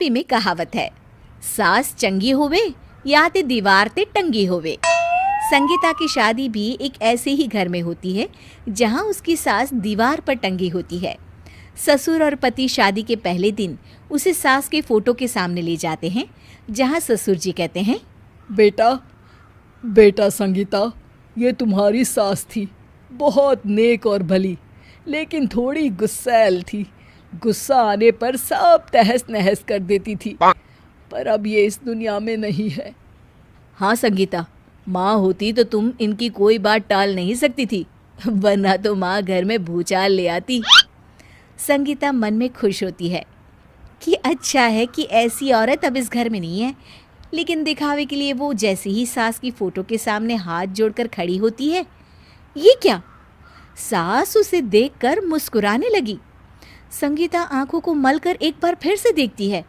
UP में कहावत है, सास चंगी होवे या ते दीवार ते टंगी होवे। संगीता की शादी भी एक ऐसे ही घर में होती है जहां उसकी सास दीवार पर टंगी होती है। ससुर और पति शादी के पहले दिन उसे सास के फोटो के सामने ले जाते हैं, जहां ससुर जी कहते हैं, बेटा बेटा संगीता, ये तुम्हारी सास थी, बहुत नेक और भली, लेकिन थोड़ी गुस्सैल थी। गुस्सा आने पर सब तहस नहस कर देती थी, पर अब ये इस दुनिया में नहीं है। हाँ संगीता, माँ होती तो तुम इनकी कोई बात टाल नहीं सकती थी, वरना तो माँ घर में भूचाल ले आती। संगीता मन में खुश होती है कि अच्छा है कि ऐसी औरत अब इस घर में नहीं है, लेकिन दिखावे के लिए वो जैसे ही सास की फोटो के सामने हाथ जोड़कर खड़ी होती है, ये क्या? सास उसे देखकर मुस्कुराने लगी। संगीता आंखों को मलकर एक बार फिर से देखती है,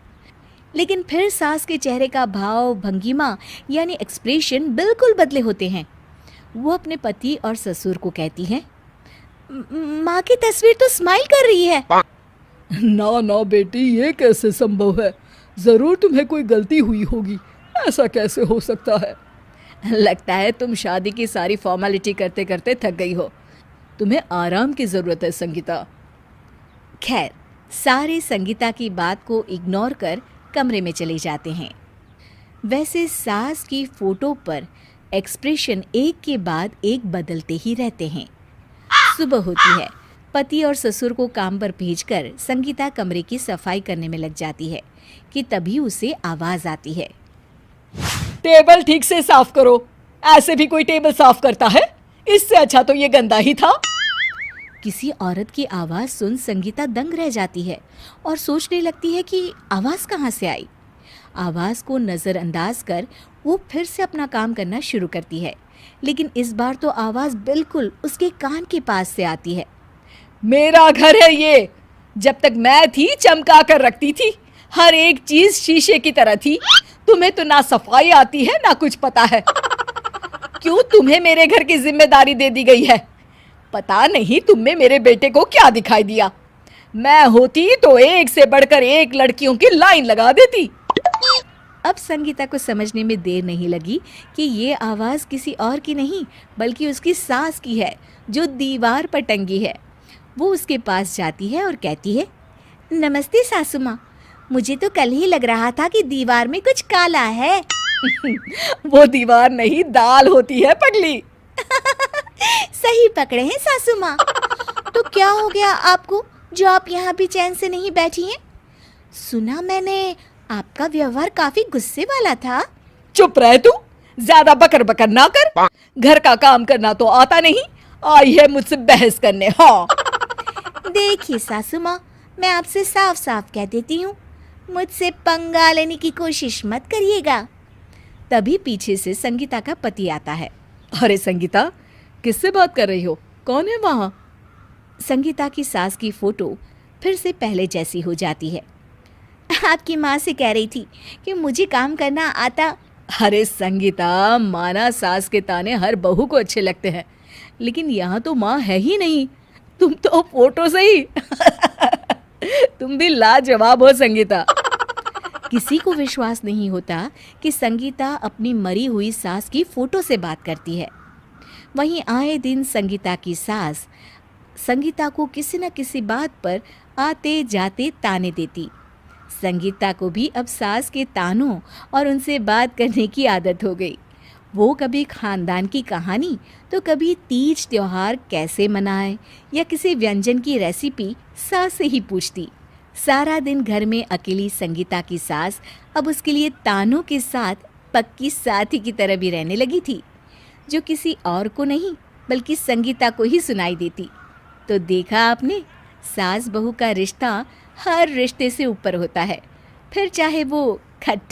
लेकिन फिर सास के चेहरे का भाव, भंगिमा यानी एक्सप्रेशन बिल्कुल बदले होते हैं। वो अपने पति और ससुर को कहती है, माँ की तस्वीर तो स्माइल कर रही है। ना ना बेटी, ये कैसे संभव है? जरूर तुम्हें कोई गलती हुई होगी, ऐसा कैसे हो सकता है? लगता है तुम शादी की सारी फॉर्मेलिटी करते करते थक गई हो, तुम्हें आराम की ज़रूरत है संगीता। खैर, सारे संगीता की बात को इग्नोर कर कमरे में चले जाते हैं। वैसे सास की फोटो पर एक्सप्रेशन एक के बाद एक बदलते ही रहते हैं। सुबह होती है, पति और ससुर को काम पर भेजकर संगीता कमरे की सफाई करने में लग जाती है कि तभी उसे आवाज़ आती है, टेबल ठीक से साफ करो। ऐसे भी कोई टेबल साफ करता है? इससे अच्छा तो ये गंदा ही था। किसी औरत की आवाज़ सुन संगीता दंग रह जाती है और सोचने लगती है कि आवाज़ कहाँ से आई। आवाज़ को नज़रअंदाज कर वो फिर से अपना काम करना शुरू करती है, लेकिन इस बार तो आवाज़ बिल्कुल उसके कान के पास से आती है। मेरा घर है ये। जब तक मैं थी चमका कर रखती थी, हर एक चीज शीशे की तरह थी। तुम्हें तो ना सफाई आती है ना कुछ पता है। क्यों तुम्हें मेरे घर की जिम्मेदारी दे दी गई है? पता नहीं तुम में मेरे बेटे को क्या दिखाई दिया। मैं होती तो एक से बढ़कर एक लड़कियों की लाइन लगा देती। अब संगीता को समझने में देर नहीं लगी कि ये आवाज़ किसी और की नहीं बल्कि उसकी सास की है, जो दीवार पर टंगी है। वो उसके पास जाती है और कहती है, नमस्ते सासू माँ, मुझे तो कल ही लग रहा था कि दीवार में कुछ काला है। वो दीवार नहीं, दाल होती है पगली। सही पकड़े हैं सासू माँ। तो क्या हो गया आपको जो आप यहाँ भी चैन से नहीं बैठी हैं? सुना मैंने आपका व्यवहार काफी गुस्से वाला था। चुप रह तू, ज्यादा बकर बकर ना कर। घर का काम करना तो आता नहीं, आई है मुझसे बहस करने। हाँ देखिए सासू माँ, मैं आपसे साफ साफ कह देती हूँ, मुझसे पंगा लेने की कोशिश मत करिएगा। तभी पीछे से संगीता का पति आता है। अरे संगीता, किससे बात कर रही हो? कौन है वहाँ? संगीता की सास की फोटो फिर से पहले जैसी हो जाती है। आपकी माँ से कह रही थी कि मुझे काम करना आता। अरे संगीता, माना सास के ताने हर बहू को अच्छे लगते हैं, लेकिन यहाँ तो माँ है ही नहीं, तुम तो फोटो से ही। तुम भी लाजवाब हो संगीता। किसी को विश्वास नहीं होता कि संगीता अपनी मरी हुई सास की फोटो से बात करती है। वहीं आए दिन संगीता की सास संगीता को किसी न किसी बात पर आते जाते ताने देती। संगीता को भी अब सास के तानों और उनसे बात करने की आदत हो गई। वो कभी खानदान की कहानी तो कभी तीज त्योहार कैसे मनाए या किसी व्यंजन की रेसिपी सास से ही पूछती। सारा दिन घर में अकेली संगीता की सास अब उसके लिए तानों के साथ पक्की साथी की तरह भी रहने लगी थी, जो किसी और को नहीं बल्कि संगीता को ही सुनाई देती। तो देखा आपने, सास बहू का रिश्ता हर रिश्ते से ऊपर होता है, फिर चाहे वो खट्टा